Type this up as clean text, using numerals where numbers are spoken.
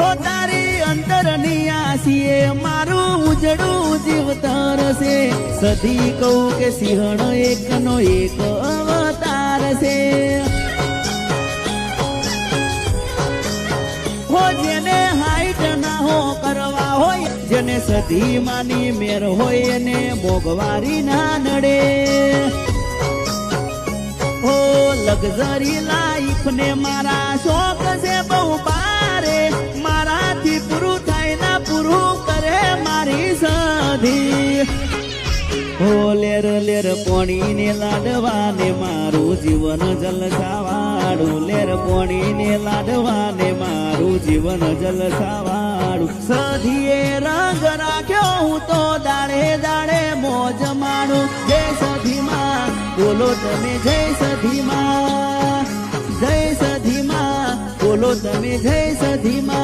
હો તારી અંતરની આસીએ મારું ઉજળું જીવતર છે સધી કહું કે સિંહણ એકનો એક અવતાર છે હો જેને હાઈટ ના હો કરવા હોય જેને સધી માની મેર હોય એને મોંઘવારી ના નડે હો લક્ઝરી લાઈફ ને મારા શોખ છે બહુ પારે મારાથી પૂરું થાય ના પૂરું કરે મારી સધી હો લેર લેર પોણી ને લાડવા ને મારું જીવન જલસાવાળું લેર પોણી ને લાડવા ને મારું જીવન જલસાવાળું સધીએ રંગ રાખ્યો હું તો દાડે દાડે મોજ માણું જય સધીમાં બોલો તમે જય સધીમાં બોલો તમે જય સધીમાં